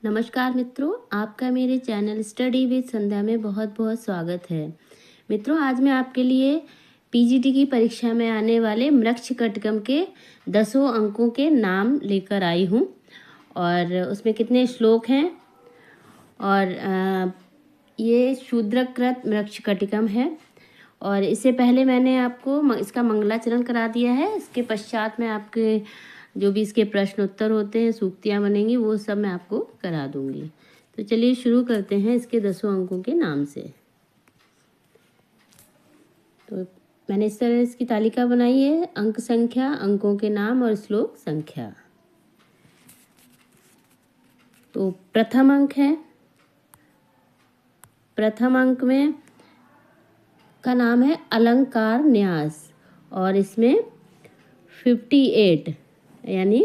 नमस्कार मित्रों, आपका मेरे चैनल स्टडी विद संध्या में बहुत बहुत स्वागत है। मित्रों, आज मैं आपके लिए पीजीटी की परीक्षा में आने वाले मृच्छकटिकम के 10 अंकों के नाम लेकर आई हूँ और उसमें कितने श्लोक हैं और ये शूद्रकृत मृच्छकटिकम है। और इससे पहले मैंने आपको इसका मंगलाचरण करा दिया है। इसके पश्चात मैं आपके जो भी इसके प्रश्न उत्तर होते हैं, सूक्तियाँ बनेंगी, वो सब मैं आपको करा दूंगी। तो चलिए शुरू करते हैं इसके 10 अंकों के नाम से। तो मैंने इस तरह इसकी तालिका बनाई है, अंक संख्या, अंकों के नाम और श्लोक संख्या। तो प्रथम अंक है, प्रथम अंक में का नाम है अलंकार न्यास और इसमें 58 यानी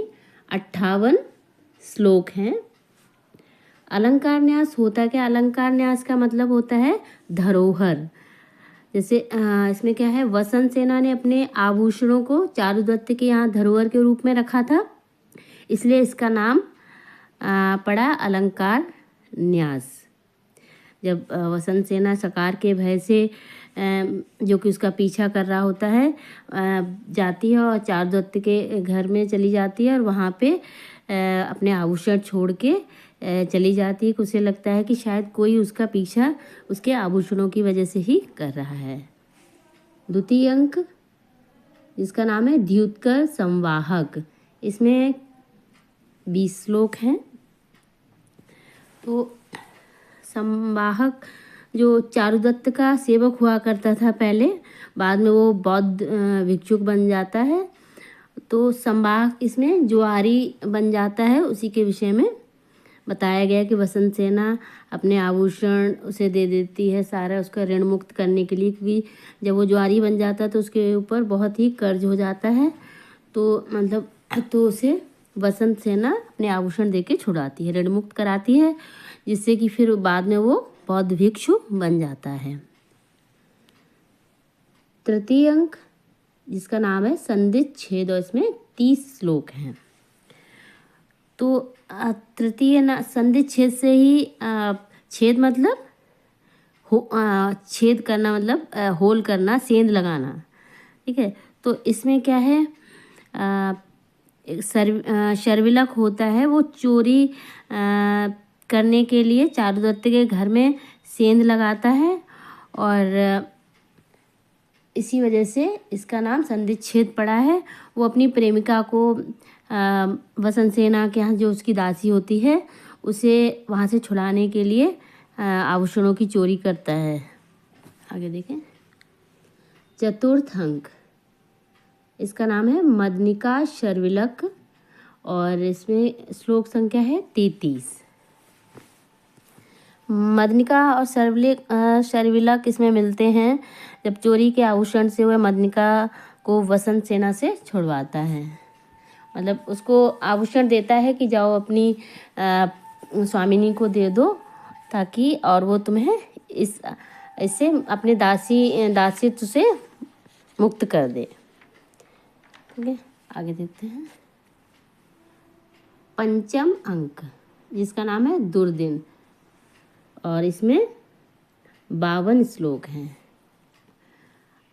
58 श्लोक हैं। अलंकार न्यास होता क्या? अलंकार न्यास का मतलब होता है धरोहर। जैसे इसमें क्या है, वसंत सेना ने अपने आभूषणों को चारुदत्त के यहाँ धरोहर के रूप में रखा था, इसलिए इसका नाम पड़ा अलंकार न्यास। जब वसंत सेना शकार के भय से जो कि उसका पीछा कर रहा होता है जाती है और चारुदत्त के घर में चली जाती है और वहाँ पे अपने आभूषण छोड़ के चली जाती है। उसे लगता है कि शायद कोई उसका पीछा उसके आभूषणों की वजह से ही कर रहा है। द्वितीय अंक जिसका नाम है द्युतकर संवाहक, इसमें 20 श्लोक हैं। तो संवाहक जो चारुदत्त का सेवक हुआ करता था पहले, बाद में वो बौद्ध भिक्षुक बन जाता है। तो संवाहक इसमें जुआरी बन जाता है। उसी के विषय में बताया गया कि वसंत सेना अपने आभूषण उसे दे देती है सारा, उसका ऋण मुक्त करने के लिए, क्योंकि जब वो जुआरी बन जाता है तो उसके ऊपर बहुत ही कर्ज हो जाता है। तो उसे वसंत सेना अपने आभूषण दे के छुड़ाती है, ऋण मुक्त कराती है, जिससे कि फिर बाद में वो बौद्ध भिक्षु बन जाता है। तृतीय अंक जिसका नाम है संधित छेद और इसमें 30 श्लोक हैं। तो तृतीय संधित छेद से ही छेद मतलब छेद करना, मतलब होल करना, सेंध लगाना, ठीक है। तो इसमें क्या है, शर्विलक होता है, वो चोरी करने के लिए चारुदत्त के घर में सेंध लगाता है और इसी वजह से इसका नाम संधित छेद पड़ा है। वो अपनी प्रेमिका को वसंत सेना के यहाँ जो उसकी दासी होती है उसे वहाँ से छुड़ाने के लिए आभूषणों की चोरी करता है। आगे देखें। चतुर्थ अंक इसका नाम है मदनिका शर्विलक और इसमें श्लोक संख्या है 33। मदनिका और शर्विलक इसमें मिलते हैं जब चोरी के आभूषण से वह मदनिका को वसंत सेना से छुड़वाता है। मतलब उसको आभूषण देता है कि जाओ अपनी स्वामिनी को दे दो, ताकि और वो तुम्हें इससे अपने दासित्व से मुक्त कर दे। ठीक है, आगे देखते हैं। पंचम अंक जिसका नाम है दुर्दिन और इसमें 52 श्लोक हैं।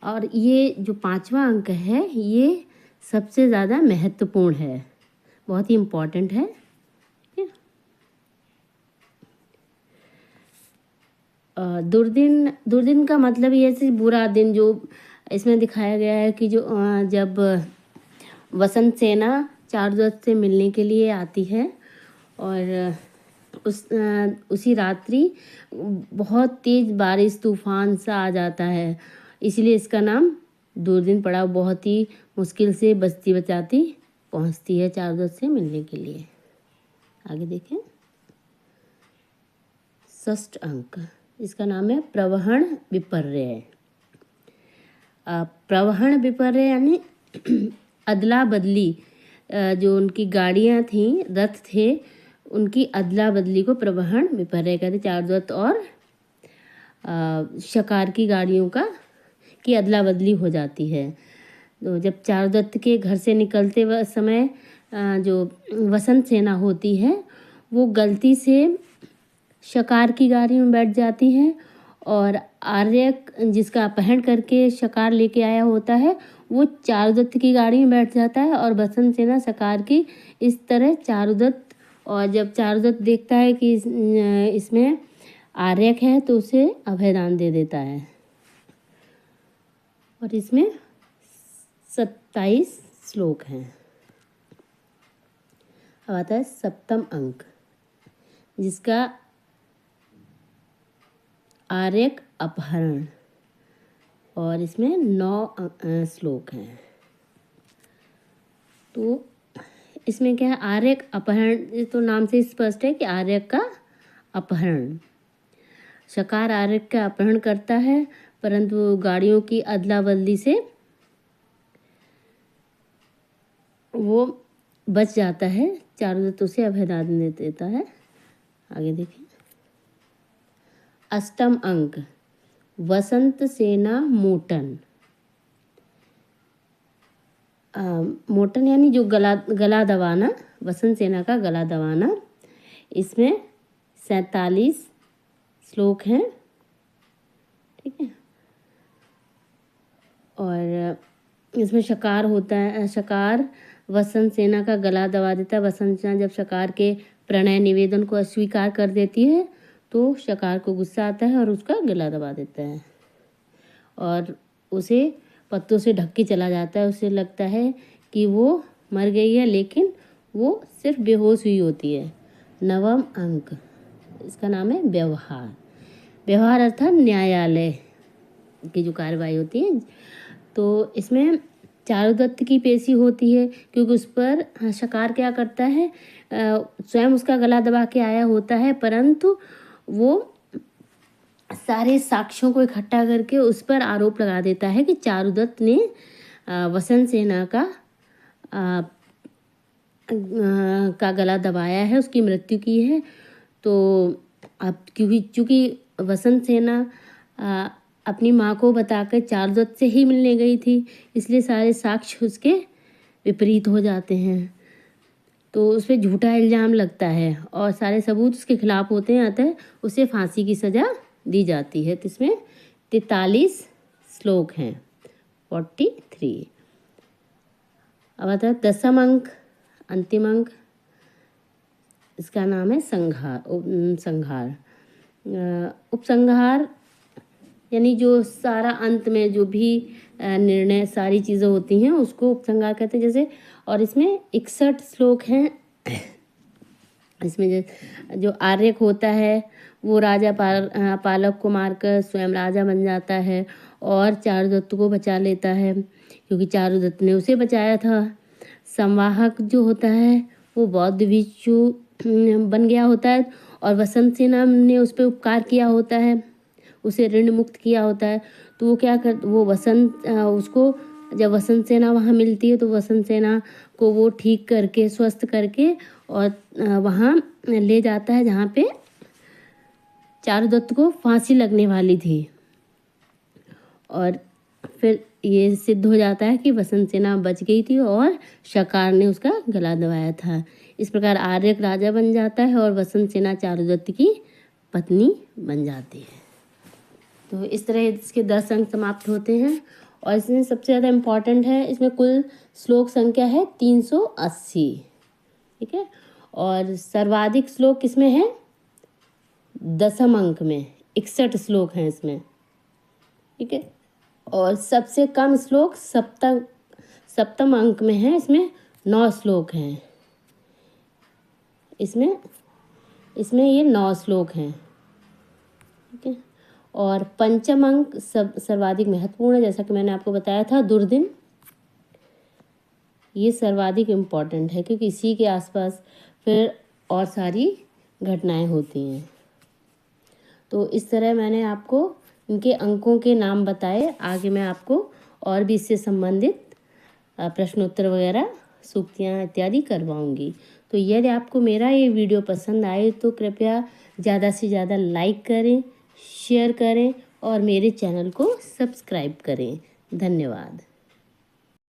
और ये जो 5वां अंक है ये सबसे ज़्यादा महत्वपूर्ण है, बहुत ही इम्पोर्टेंट है। दुर्दिन का मतलब ये है बुरा दिन। जो इसमें दिखाया गया है कि जो जब वसंत सेना चारुदत्त से मिलने के लिए आती है और उसी रात्रि बहुत तेज बारिश तूफान सा आ जाता है, इसलिए इसका नाम दुर्दिन पड़ा। बहुत ही मुश्किल से बचती बचाती पहुंचती है चारुदत्त से मिलने के लिए। आगे देखें। षष्ठ अंक इसका नाम है प्रवहण विपर्य। प्रवहण विपर्य यानी अदला बदली, जो उनकी गाड़ियाँ थीं, रथ थे, उनकी अदला बदली को प्रवहण विपर्य कहते। चारुदत्त और शकार की गाड़ियों की अदला बदली हो जाती है। तो जब चारुदत्त के घर से निकलते समय जो वसंत सेना होती है वो गलती से शकार की गाड़ी में बैठ जाती हैं और आर्यक जिसका अपहरण करके शकार लेके आया होता है वो चारुदत्त की गाड़ी में बैठ जाता है और बसंत सेना शकार की इस तरह चारुदत्त, और जब चारुदत्त देखता है कि इसमें आर्यक है तो उसे अभयदान दे देता है। और इसमें 27 श्लोक हैं। अब आता है सप्तम अंक जिसका आर्यक अपहरण, और इसमें 9 श्लोक हैं। तो इसमें क्या है, आर्यक अपहरण, तो नाम से स्पष्ट है कि आर्यक का अपहरण। शकार आर्यक का अपहरण करता है परंतु गाड़ियों की अदला बदली से वो बच जाता है। चारुदत्त उसे अभयदान दे देता है। आगे देखिए अष्टम अंक वसंत सेना मोटन। मोटन यानी जो गला दबाना, वसंत सेना का गला दबाना। इसमें 47 श्लोक हैं, ठीक है। और इसमें शकार होता है, शकार वसंत सेना का गला दबा देता है। वसंत सेना जब शकार के प्रणय निवेदन को अस्वीकार कर देती है तो शकार को गुस्सा आता है और उसका गला दबा देता है और उसे पत्तों से ढक के चला जाता है। उसे लगता है कि वो मर गई है लेकिन वो सिर्फ बेहोश हुई होती है। नवम अंक इसका नाम है व्यवहार। व्यवहार अर्थात न्यायालय की जो कार्रवाई होती है। तो इसमें चारुदत्त की पेशी होती है क्योंकि उस पर शकार क्या करता है, स्वयं उसका गला दबा के आया होता है परंतु वो सारे साक्ष्यों को इकट्ठा करके उस पर आरोप लगा देता है कि चारुदत्त ने वसंत सेना का गला दबाया है, उसकी मृत्यु की है। तो अब क्योंकि वसंत सेना अपनी माँ को बताकर चारुदत्त से ही मिलने गई थी इसलिए सारे साक्ष्य उसके विपरीत हो जाते हैं। तो उस पर झूठा इल्ज़ाम लगता है और सारे सबूत उसके खिलाफ होते हैं, अतः उसे फांसी की सज़ा दी जाती है। तो इसमें 43 श्लोक हैं, 43। अब आता है दसम अंक, अंतिम अंक। इसका नाम है संहार। उपसंहार यानी जो सारा अंत में जो भी निर्णय सारी चीज़ें होती हैं उसको उपसंहार कहते हैं। जैसे और इसमें 61 श्लोक हैं। इसमें जो आर्यक होता है वो राजा पालक को मारकर स्वयं राजा बन जाता है और चारुदत्त को बचा लेता है क्योंकि चारुदत्त ने उसे बचाया था। संवाहक जो होता है वो बौद्ध भिक्षु बन गया होता है और वसंत सेना ने उस पर उपकार किया होता है, उसे ऋण मुक्त किया होता है। तो वो क्या कर वो उसको जब वसंत सेना वहाँ मिलती है तो वसंत सेना को वो ठीक करके स्वस्थ करके और वहाँ ले जाता है जहाँ पे चारुदत्त को फांसी लगने वाली थी। और फिर ये सिद्ध हो जाता है कि वसंत सेना बच गई थी और शकार ने उसका गला दबाया था। इस प्रकार आर्यक राजा बन जाता है और वसंत सेना चारुदत्त की पत्नी बन जाती है। तो इस तरह इसके 10 अंक समाप्त होते हैं और इसमें सबसे ज़्यादा इम्पॉर्टेंट है, इसमें कुल श्लोक संख्या है 380, ठीक है। और सर्वाधिक श्लोक किसमें है, दसम अंक में 61 श्लोक हैं इसमें, ठीक है। और सबसे कम श्लोक सप्तम अंक में है, इसमें 9 श्लोक हैं। इसमें ये 9 श्लोक हैं, ठीक है। और पंचम अंक सर्वाधिक महत्वपूर्ण है, जैसा कि मैंने आपको बताया था, दुर्दिन। ये सर्वाधिक इम्पॉर्टेंट है क्योंकि इसी के आसपास फिर और सारी घटनाएं होती हैं। तो इस तरह मैंने आपको इनके अंकों के नाम बताए। आगे मैं आपको और भी इससे संबंधित प्रश्नोत्तर वगैरह, सूक्तियाँ इत्यादि करवाऊंगी। तो यदि आपको मेरा ये वीडियो पसंद आए तो कृपया ज़्यादा से ज़्यादा लाइक करें, शेयर करें और मेरे चैनल को सब्सक्राइब करें। धन्यवाद।